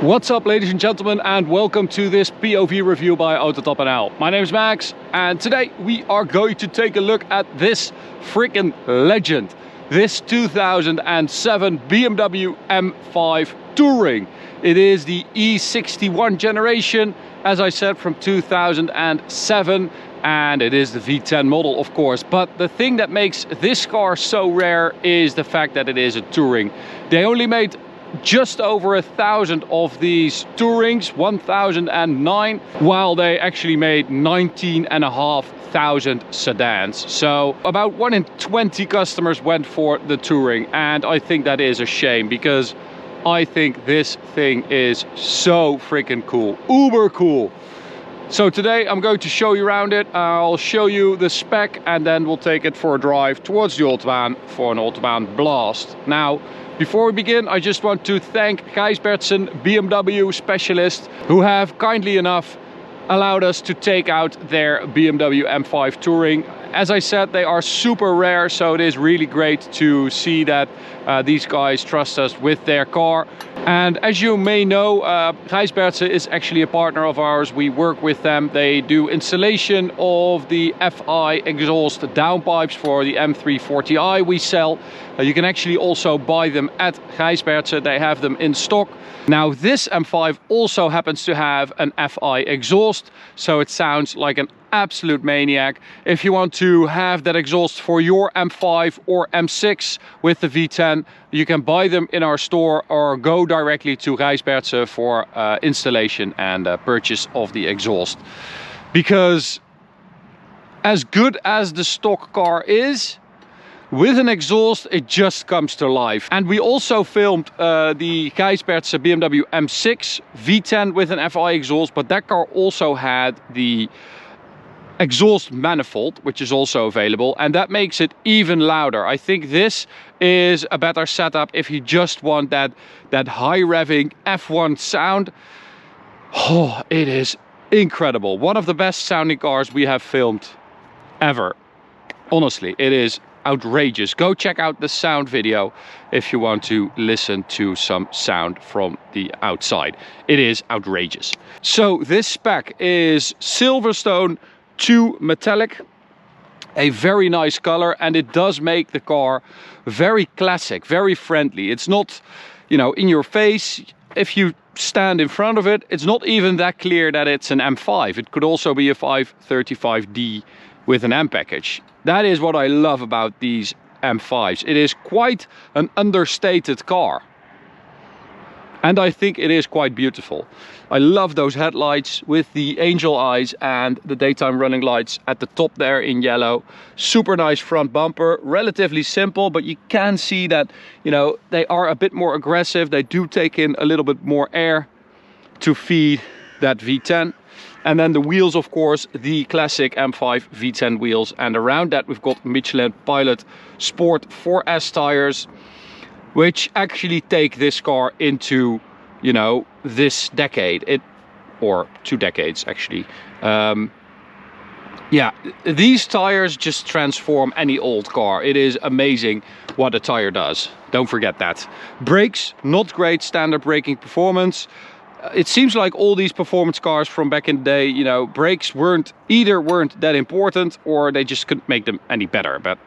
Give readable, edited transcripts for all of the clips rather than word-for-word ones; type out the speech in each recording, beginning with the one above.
What's up, ladies and gentlemen, and welcome to this POV review by AutoTopNL. My name is Max, and today we are going to take a look at this freaking legend. This 2007 BMW M5 Touring. It is the E61 generation, as I said, from 2007. And it is the V10 model, of course. But the thing that makes this car so rare is the fact that it is a Touring. They only made just over 1,000 of these Tourings, 1,009, while they actually made 19,500 sedans. So about 1 in 20 customers went for the Touring, and I think that is a shame, because I think this thing is so freaking cool, uber cool. So today I'm going to show you around it. I'll show you the spec, and then we'll take it for a drive towards the Autobahn for an Autobahn blast. Now, before we begin, I just want to thank Gijsbertsen, BMW specialist, who have kindly enough allowed us to take out their BMW M5 Touring. As I said, they are super rare, so it is really great to see that these guys trust us with their car. And as you may know, Gijsbertsen is actually a partner of ours. We work with them. They do installation of the FI exhaust downpipes for the M340i we sell. You can actually also buy them at Gijsbertsen. They have them in stock. Now, this M5 also happens to have an FI exhaust, so it sounds like an absolute maniac. If you want to have that exhaust for your M5 or M6 with the V10, you can buy them in our store or go directly to Gijsbertsen for installation and purchase of the exhaust. Because as good as the stock car is, with an exhaust, it just comes to life. And we also filmed the Gijsbertsen BMW M6 V10 with an FI exhaust, but that car also had the exhaust manifold, which is also available, and that makes it even louder. I think this is a better setup if you just want that high revving F1 sound. Oh, it is incredible. One of the best sounding cars we have filmed ever. Honestly, it is outrageous. Go check out the sound video if you want to listen to some sound from the outside. It is outrageous. So this spec is Silverstone 2 metallic, a very nice color, and it does make the car very classic, very friendly. It's not, you know, in your face. If you stand in front of it, it's not even that clear that it's an M5. It could also be a 535D with an M package. That is what I love about these M5s. It is quite an understated car. And I think it is quite beautiful. I love those headlights with the angel eyes and the daytime running lights at the top there in yellow. Super nice front bumper, relatively simple, but you can see that, you know, they are a bit more aggressive. They do take in a little bit more air to feed that V10. And then the wheels, of course, the classic M5 V10 wheels. And around that we've got Michelin Pilot Sport 4S tires, which actually take this car into, you know, this decade, or 2 decades actually. Yeah, these tires just transform any old car. It is amazing what a tire does. Don't forget that. Brakes, not great standard braking performance. It seems like all these performance cars from back in the day, you know, brakes weren't that important, or they just couldn't make them any better. But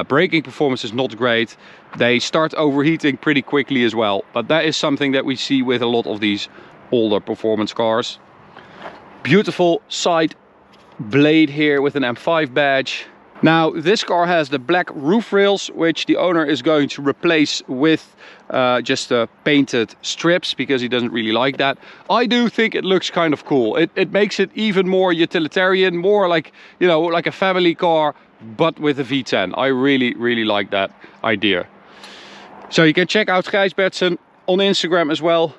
braking performance is not great. They start overheating pretty quickly as well. But that is something that we see with a lot of these older performance cars. Beautiful side blade here with an M5 badge. Now, this car has the black roof rails, which the owner is going to replace with just painted strips, because he doesn't really like that. I do think it looks kind of cool. It makes it even more utilitarian, more like, you know, like a family car, but with a V10. I really like that idea. So you can check out Gijsbertsen on Instagram as well.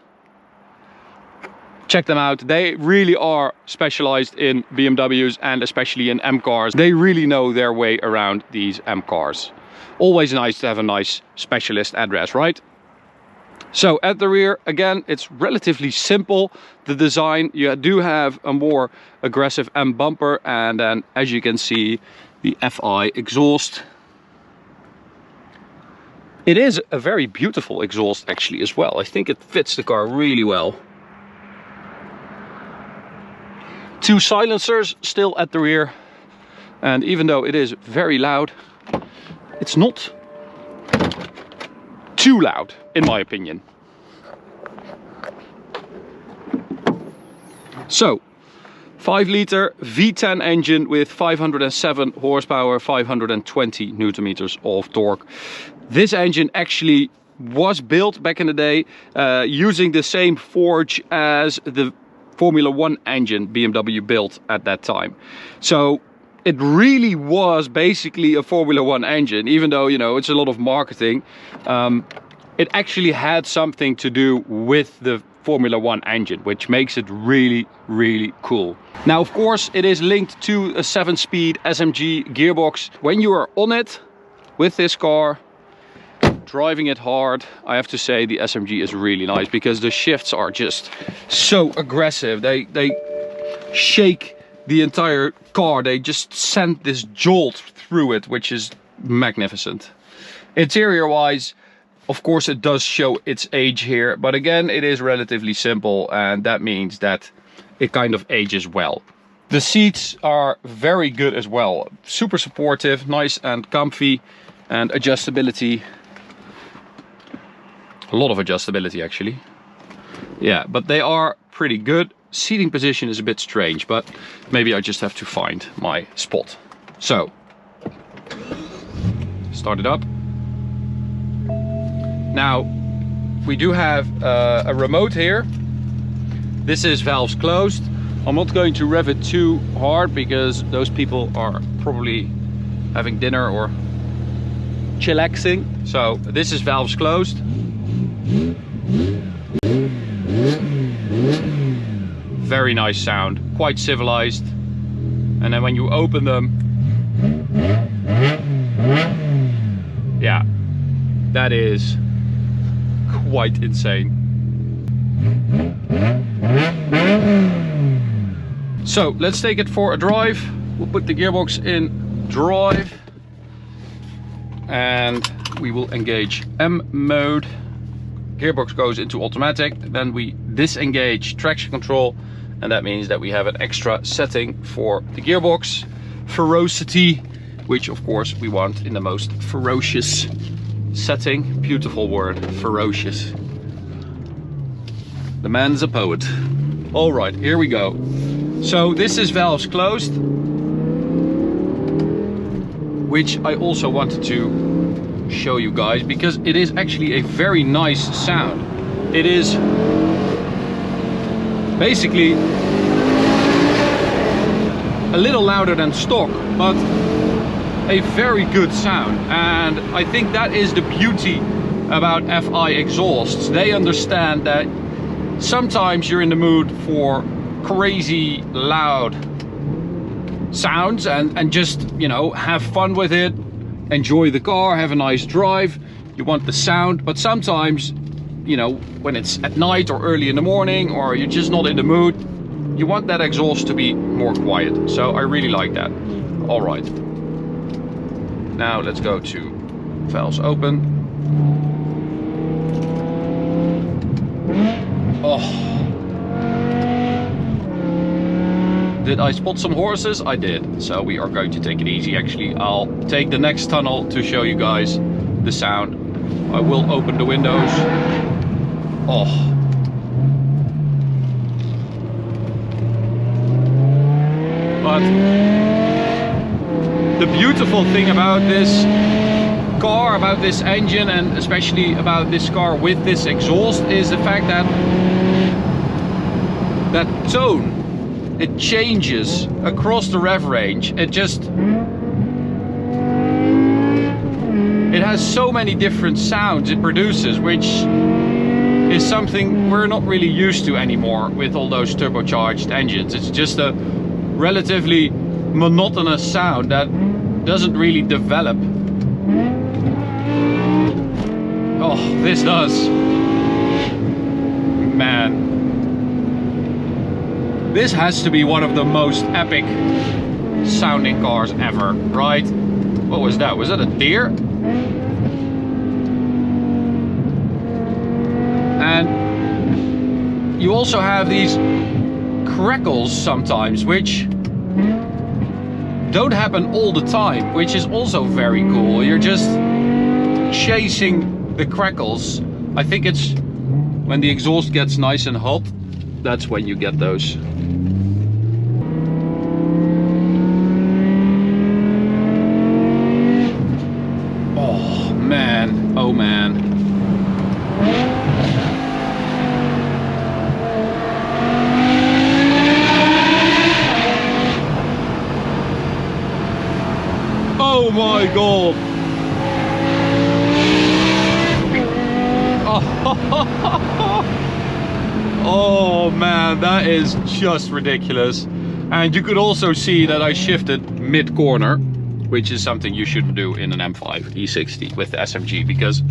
Check them out. They really are specialized in BMWs, and especially in M cars. They really know their way around these M cars. Always nice to have a nice specialist address, right? So at the rear, again, it's relatively simple, the design. You do have a more aggressive M bumper, and then, as you can see, the FI exhaust. It is a very beautiful exhaust actually as well. I think it fits the car really well. 2 silencers still at the rear, and even though it is very loud, it's not too loud in my opinion. So 5-liter V10 engine with 507 horsepower, 520 newton meters of torque. This engine actually was built back in the day using the same forge as the Formula 1 engine BMW built at that time. So it really was basically a Formula 1 engine, even though, you know, it's a lot of marketing. It actually had something to do with the Formula 1 engine, which makes it really, really cool. Now, of course, it is linked to a 7-speed SMG gearbox. When you are on it with this car, driving it hard, I have to say the SMG is really nice because the shifts are just so aggressive. They shake the entire car. They just send this jolt through it, which is magnificent. Interior wise, of course, it does show its age here, but again, it is relatively simple, and that means that it kind of ages well. The seats are very good as well. Super supportive, nice and comfy, and adjustability. A lot of adjustability actually. Yeah, but they are pretty good. Seating position is a bit strange, but maybe I just have to find my spot. So, start it up. Now, we do have a remote here. This is valves closed. I'm not going to rev it too hard because those people are probably having dinner or chillaxing. So this is valves closed. Very nice sound, quite civilized. And then when you open them, yeah, that is quite insane. So let's take it for a drive. We'll put the gearbox in drive and we will engage M mode. Gearbox goes into automatic, then we disengage traction control, and that means that we have an extra setting for the gearbox ferocity, which of course we want in the most ferocious setting. Beautiful word, ferocious. The man's a poet. All right, here we go. So this is valves closed, which I also wanted to show you guys because it is actually a very nice sound. It is basically a little louder than stock, but a very good sound. And I think that is the beauty about FI exhausts. They understand that sometimes you're in the mood for crazy loud sounds and just, you know, have fun with it, enjoy the car, have a nice drive. You want the sound, but sometimes, you know, when it's at night or early in the morning or you're just not in the mood, you want that exhaust to be more quiet. So I really like that. All right, now let's go to valves open. Oh, did I spot some horses? I did. So we are going to take it easy. Actually, I'll take the next tunnel to show you guys the sound. I will open the windows. Oh. But the beautiful thing about this car, about this engine, and especially about this car with this exhaust is the fact that that tone, it changes across the rev range. It has so many different sounds it produces, which is something we're not really used to anymore with all those turbocharged engines. It's just a relatively monotonous sound that doesn't really develop. Oh, this does. Man. This has to be one of the most epic sounding cars ever, right? What was that? Was that a deer? you also have these crackles sometimes, which don't happen all the time, which is also very cool. You're just chasing the crackles. I think it's when the exhaust gets nice and hot, that's when you get those. Oh man, oh man. Oh my god! Oh man, that is just ridiculous. And you could also see that I shifted mid-corner, which is something you shouldn't do in an M5 E60 with the SMG, because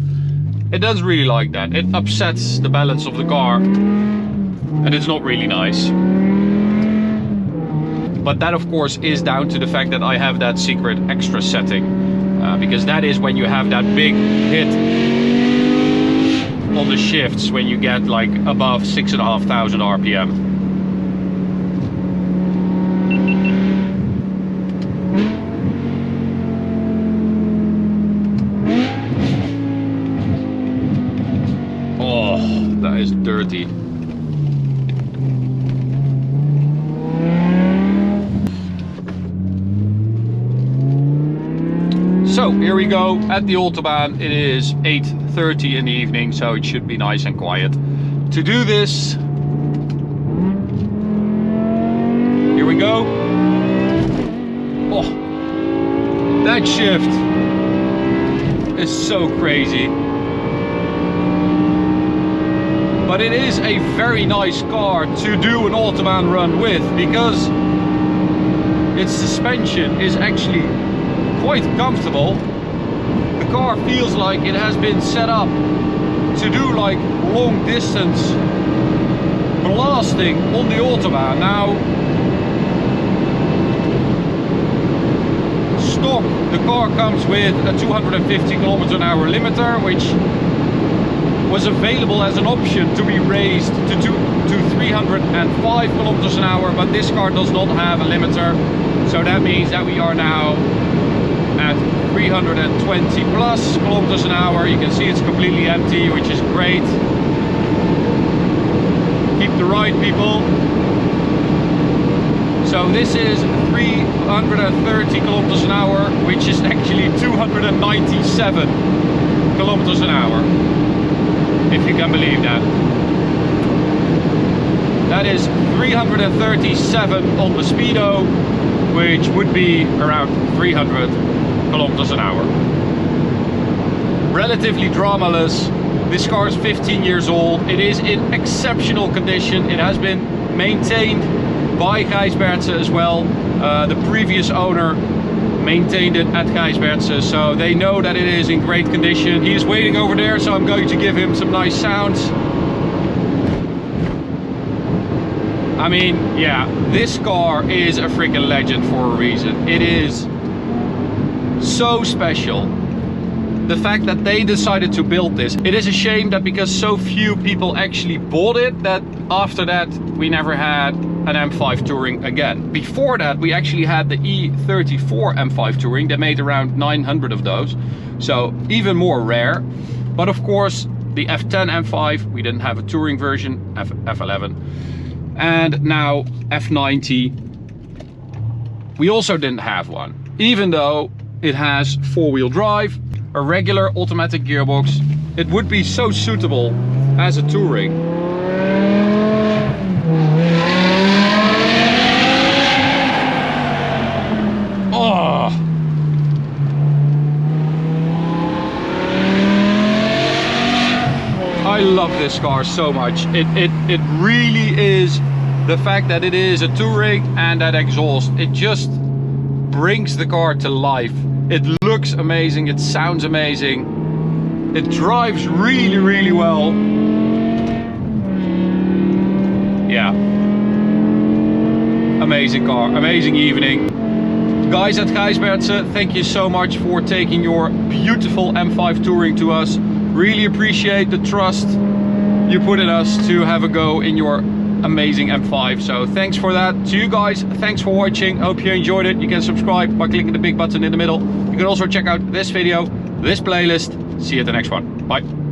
it doesn't really like that. It upsets the balance of the car and it's not really nice. But that of course is down to the fact that I have that secret extra setting, because that is when you have that big hit on the shifts, when you get like above 6,500 RPM. Oh, that is dirty. So here we go at the Autobahn. It is 8:30 in the evening, so it should be nice and quiet. To do this, here we go. Oh, that shift is so crazy. But it is a very nice car to do an Autobahn run with, because its suspension is actually quite comfortable. The car feels like it has been set up to do like long distance blasting on the Autobahn. Now, stock, the car comes with a 250 km/h limiter, which was available as an option to be raised to 305 km/h, but this car does not have a limiter, so that means that we are now at 320 plus km/h. You can see it's completely empty, which is great. Keep the ride, people. So this is 330 km/h, which is actually 297 km/h, if you can believe that. That is 337 on the speedo, which would be around 300 km/h. Relatively dramaless. This car is 15 years old. It is in exceptional condition. It has been maintained by Gijsbertse as well. The previous owner maintained it at Gijsbertse, so they know that it is in great condition. He is waiting over there, so I'm going to give him some nice sounds. I mean, yeah, this car is a freaking legend for a reason. It is so special. The fact that they decided to build this. It is a shame that because so few people actually bought it, that after that we never had an M5 Touring again. Before that we actually had the E34 M5 Touring. They made around 900 of those, so even more rare. But of course the F10 M5, we didn't have a touring version, F11. And now F90, we also didn't have one, even though it has four-wheel drive, a regular automatic gearbox. It would be so suitable as a touring. Oh, I love this car so much. It really is. The fact that it is a touring and that exhaust, it just brings the car to life. It looks amazing, it sounds amazing, it drives really, really well. Yeah, amazing car, amazing evening. Guys at Gijsbertse, thank you so much for taking your beautiful M5 Touring to us. Really appreciate the trust you put in us to have a go in your amazing M5. So thanks for that to you guys. Thanks for watching. Hope you enjoyed it. You can subscribe by clicking the big button in the middle. You can also check out this video, this playlist. See you at the next one. Bye.